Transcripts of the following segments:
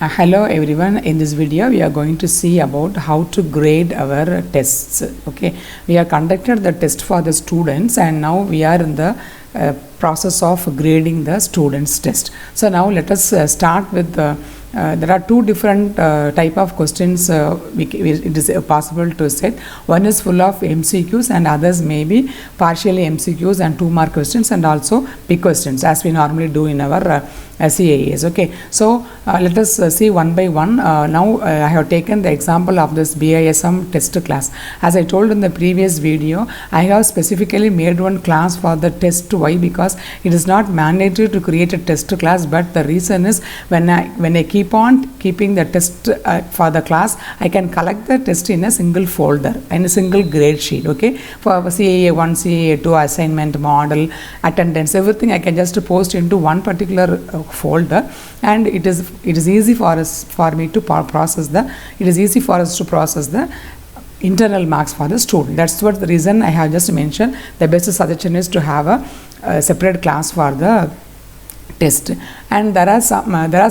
Hello everyone. In this video we are going to see about how to grade our tests. Okay, we have conducted the test for the students and now we are in the process of grading the students test. So now let us start with there are two different type of questions it is possible to set. One is full of MCQs and others may be partially MCQs and 2-mark questions and also big questions as we normally do in our CAAs. Okay, so let us see one by one. Now I have taken the example of this BASM test class. As I told in the previous video, I have specifically made one class for the test. Why? Because it is not mandatory to create a test class, but the reason is when I keep on keeping the test for the class, I can collect the test in a single folder, in a single grade sheet. Okay, for CAA 1, CAA 2, assignment, model, attendance, everything I can just post into one particular folder, and it is easy for us to process the internal marks for the student. That's what the reason I have just mentioned. The best suggestion is to have a separate class for the test, and there are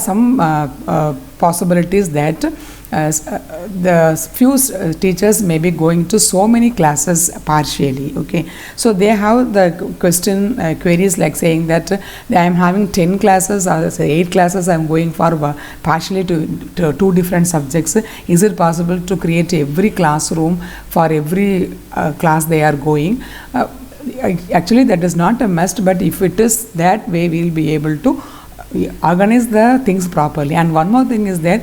some possibilities that the few teachers may be going to so many classes partially. Okay, so they have the question queries like saying that I am having 10 classes or say 8 classes, I am going for partially to 2 different subjects. Is it possible to create every classroom for every class they are going? Actually that is not a must, but if it is that way, we will be able to organize the things properly. And one more thing is that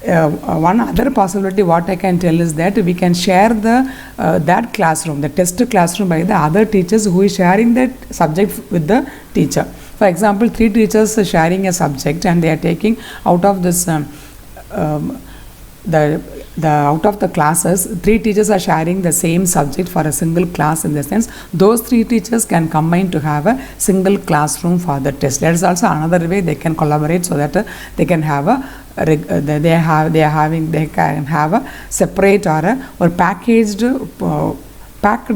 one other possibility what I can tell is that we can share the that classroom, the test classroom, by the other teachers who is sharing that subject with the teacher. For example, 3 teachers are sharing a subject and they are taking out of this out of the classes, 3 teachers are sharing the same subject for a single class. In the sense, those 3 teachers can combine to have a single classroom for the test. That is also another way they can collaborate so that they can have a they can have a separate or packaged packed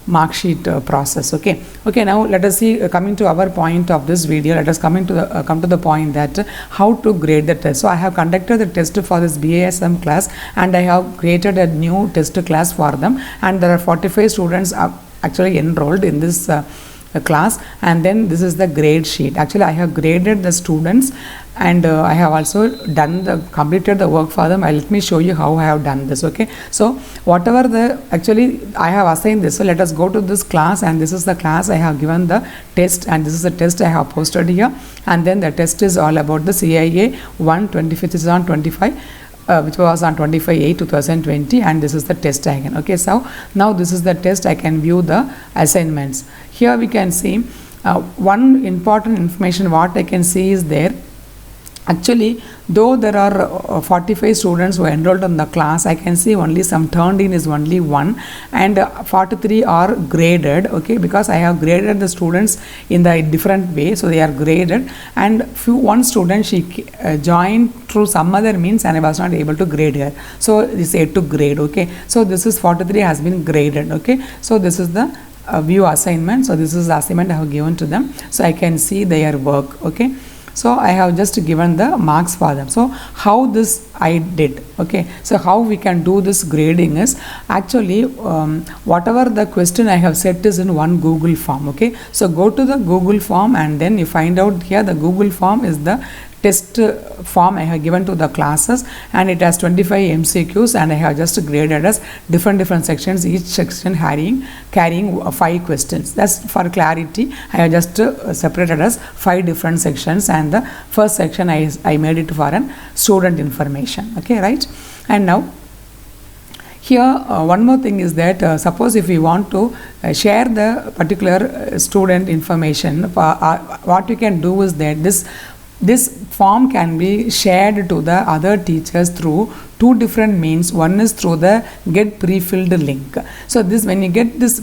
mark sheet process. Okay, now let us see, coming to our point of this video, let us come to the point that how to grade the test. So I have conducted the test for this BASM class and I have created a new test class for them, and there are 45 students actually enrolled in this class, and then this is the grade sheet. Actually I have graded the students and I have also completed the work for them. Let me show you how I have done this. Okay, so whatever actually I have assigned this, so let us go to this class, and this is the class I have given the test, and this is the test I have posted here, and then the test is all about the CIA 125 is on 25 which was on 25/8/2020, and this is the test icon. Okay, so now this is the test. I can view the assignments. Here we can see one important information what I can see is there. Actually, though there are 45 students who are enrolled in the class, I can see only some turned in is only 1, and 43 are graded. Okay, because I have graded the students in the different way, so they are graded, and one student she joined through some other means and I was not able to grade her, so it's yet to grade. Okay, so this is 43 has been graded. Okay, so this is the view assignment. So this is the assignment I have given to them, so I can see their work. Okay, so I have just given the marks for them. So how this I did. Okay, so how we can do this grading is actually whatever the question I have set is in one Google form. Okay, so go to the Google form and then you find out here the Google form is the test form I have given to the classes, and it has 25 MCQs, and I have just graded as different sections, each section carrying 5 questions. That's for clarity. I have just separated as 5 different sections, and the first section I made it for an student information. Okay, right? And now here one more thing is that suppose if we want to share the particular student information, what you can do is that this form can be shared to the other teachers through 2 different means. One is through the get pre-filled link. So this, when you get this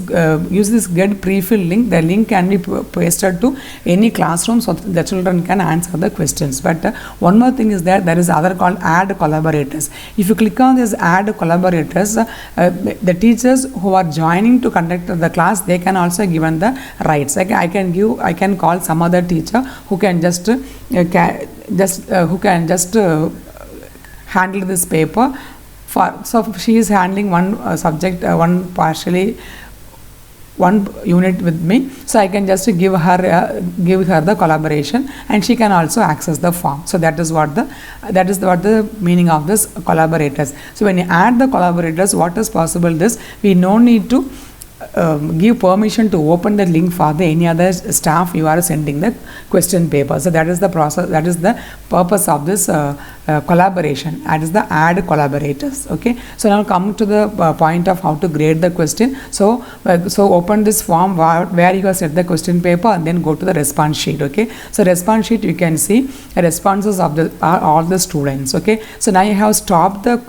use this get pre-filled link, the link can be pasted to any classroom so the children can answer the questions. But one more thing is that there is other called add collaborators. If you click on this add collaborators, the teachers who are joining to conduct the class, they can also given the rights. Like I can call some other teacher who can just handle this paper. So she is handling one subject, one unit with me, so I can just give her the collaboration, and she can also access the form. So that is what the meaning of this collaborators. So when you add the collaborators, what is possible, this we no need to give permission to open the link for any other staff you are sending the question paper. So that is the process, that is the purpose of this collaboration, that is the add collaborators. Okay, so now come to the point of how to grade the question. So open this form where you have set the question paper, and then go to the response sheet. Okay, so response sheet, you can see the responses of all the students. Okay, so now you have stopped the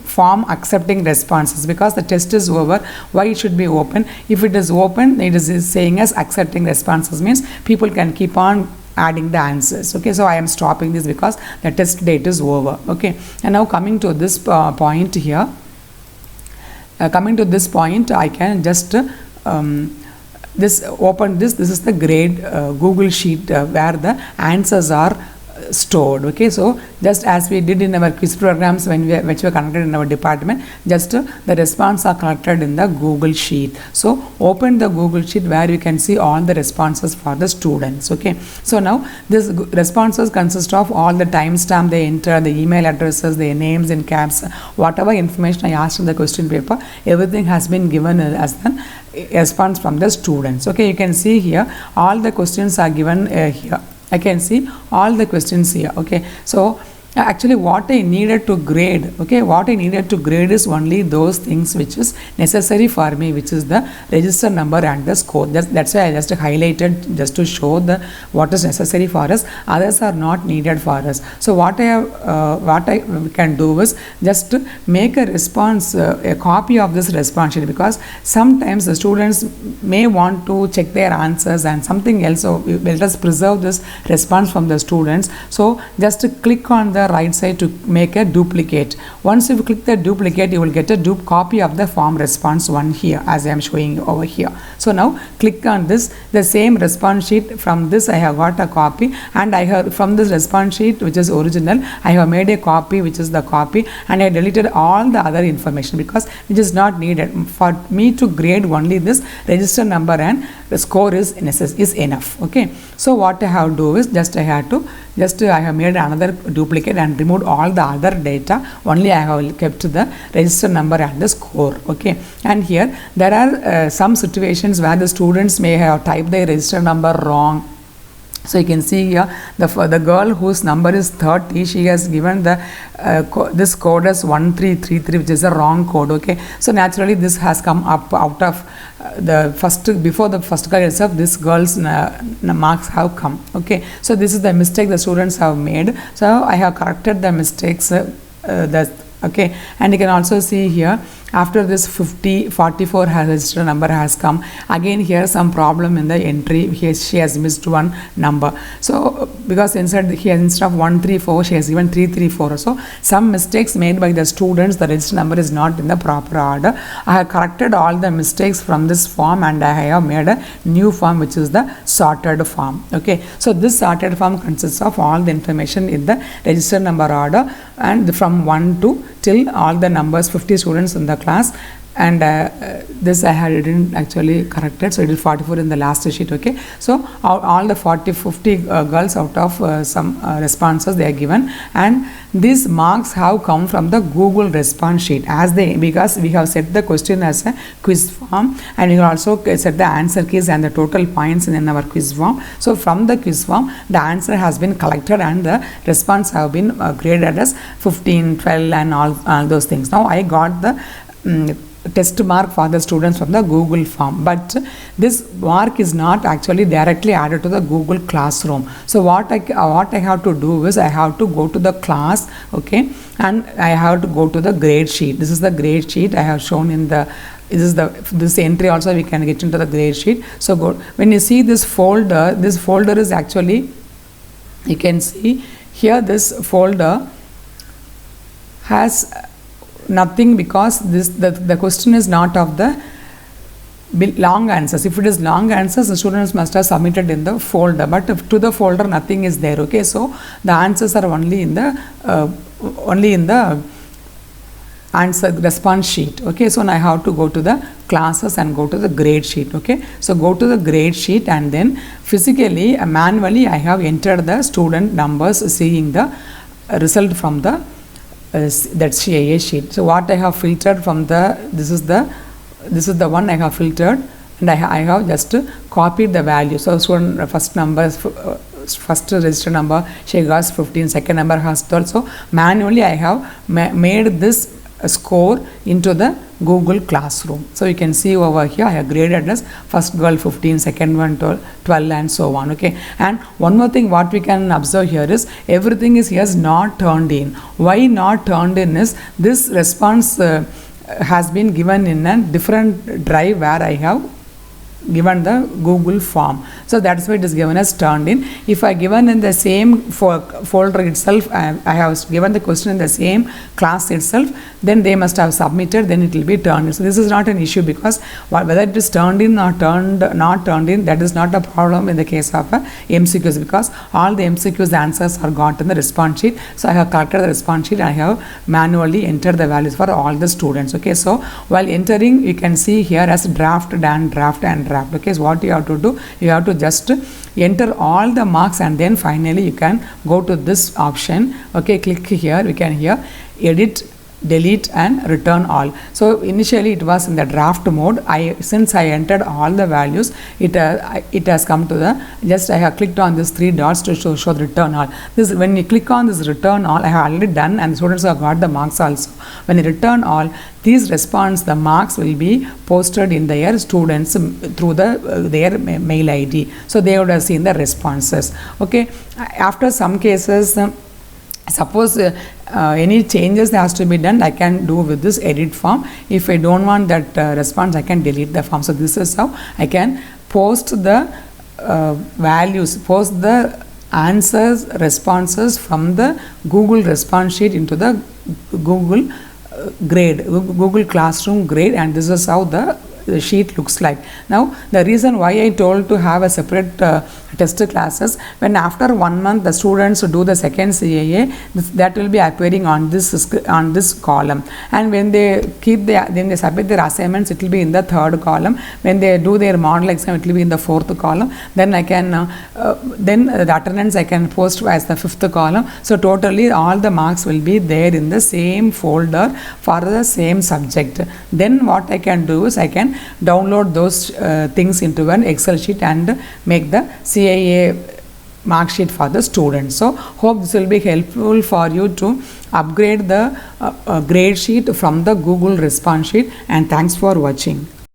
form accepting responses because the test is over. Why it should be open? If it is open, it is saying as accepting responses, means people can keep on adding the answers. Okay, so I am stopping this because the test date is over. Okay, and now coming to this point here, I can just this is the grade Google sheet where the answers are stored. Okay, so just as we did in our quiz programs which were conducted in our department, just the response are collected in the Google sheet. So open the Google sheet where you can see all the responses for the students. Okay, so now this responses consist of all the timestamp they enter, the email addresses, their names in caps, whatever information I asked in the question paper, everything has been given as the response from the students. Okay, you can see here all the questions are given here. I can see all the questions here. Okay, so actually what I needed to grade, okay, what I needed to grade is only those things which is necessary for me, which is the register number and the score. That's why I just highlighted just to show the what is necessary for us. Others are not needed for us. So what I can do is just make a response, a copy of this response sheet, because sometimes the students may want to check their answers and something else. So let us preserve this response from the students. So just click on the right side to make a duplicate. Once you click the duplicate, you will get a copy of the form response one here, as I am showing you over here. So now click on this, the same response sheet. From this I have got a copy, and I have from this response sheet, which is original, I have made a copy, which is the copy, and I deleted all the other information because it is not needed for me to grade. Only this register number and the score is enough. Okay, so what I have to do is I have made another duplicate and removed all the other data. Only I have kept the register number and the score. Okay, and here there are some situations where the students may have typed their register number wrong. So you can see here the girl whose number is 30, she has given the this code as 1333, which is a wrong code. Okay, so naturally this has come up out of before the first girl itself, this girl's marks have come. Okay, so this is the mistake the students have made. So I have corrected the mistakes. Okay, and you can also see here after this 44 register number has come. Again here some problem in the entry. Here she has missed one number. So because instead of 134 she has given 334. So some mistakes made by the students, the register number is not in the proper order. I have corrected all the mistakes from this form, and I have made a new form, which is the sorted form. Okay, so this sorted form consists of all the information in the register number order, and from 1 to till all the numbers, 50 students in the class, and this I didn't actually corrected, so it is 44 in the last sheet. Okay, so all the 50 girls out of some responses they are given, and these marks have come from the Google response sheet because we have set the question as a quiz form, and you also set the answer keys and the total points in our quiz form. So from the quiz form the answer has been collected and the response have been graded as 15, 12 and all those things. Now I got the test mark for the students from the Google form, but this mark is not actually directly added to the Google Classroom. So what I have to do is I have to go to the class, okay, and I have to go to the grade sheet. This is the grade sheet I have shown in the this entry. Also we can get into the grade sheet. So go, when you see this folder is actually, you can see here this folder has nothing, because the question is not of the long answers. If it is long answers, the students must have submitted in the folder, but to the folder nothing is there. Okay, so the answers are only in the only in the answer response sheet. Okay, so now I have to go to the classes and go to the grade sheet. Okay, so go to the grade sheet, and then physically manually I have entered the student numbers, seeing the result from the that CAA sheet. So what I have filtered from the this is the one I have filtered, and I have just copied the value. So student first number, first register number, she has 15, second number has 12. So manually I have made this score into the Google Classroom. So you can see over here I have graded as first girl 15, second one 12 and so on. Okay, and one more thing what we can observe here is everything is here is not turned in. Why not turned in is this response has been given in a different drive where I have given the Google form. So that's why it is given as turned in. If I given in the same folder itself, I have given the question in the same class itself, then they must have submitted, then it will be turned in. So this is not an issue, because whether it is turned in or not turned in, that is not a problem in the case of MCQs, because all the MCQs answers are got in the response sheet. So I have collected the response sheet and I have manually entered the values for all the students. Okay, so while entering, you can see here as draft and draft and draft. Okay, so what you have to do, you have to just enter all the marks, and then finally you can go to this option. Okay, click here, we can here edit, delete and return all. So initially it was in the draft mode. Since I entered all the values, it has come to the, just I have clicked on these three dots to show the return all. This, when you click on this return all, I have already done, and the students have got the marks also. When you return all, these response, the marks will be posted in their students through their mail ID. So they would have seen the responses. Okay, after some cases, suppose any changes has to be done, I can do with this edit form. If I don't want that response, I can delete the form. So this is how I can post the values, post the answers, responses from the Google response sheet into the Google grade, Google Classroom grade, and this is how the sheet looks like. Now the reason why I told to have a separate test classes, when after 1 month the students do the second CAA, that will be appearing on this column, and when they then they submit their assignments, it will be in the third column. When they do their model exam, it will be in the fourth column. Then I can then the attendance I can post as the fifth column. So totally all the marks will be there in the same folder for the same subject. Then what I can do is I can download those things into an Excel sheet and make the CAA mark sheet for the students. So hope this will be helpful for you to upgrade the grade sheet from the Google response sheet, and thanks for watching.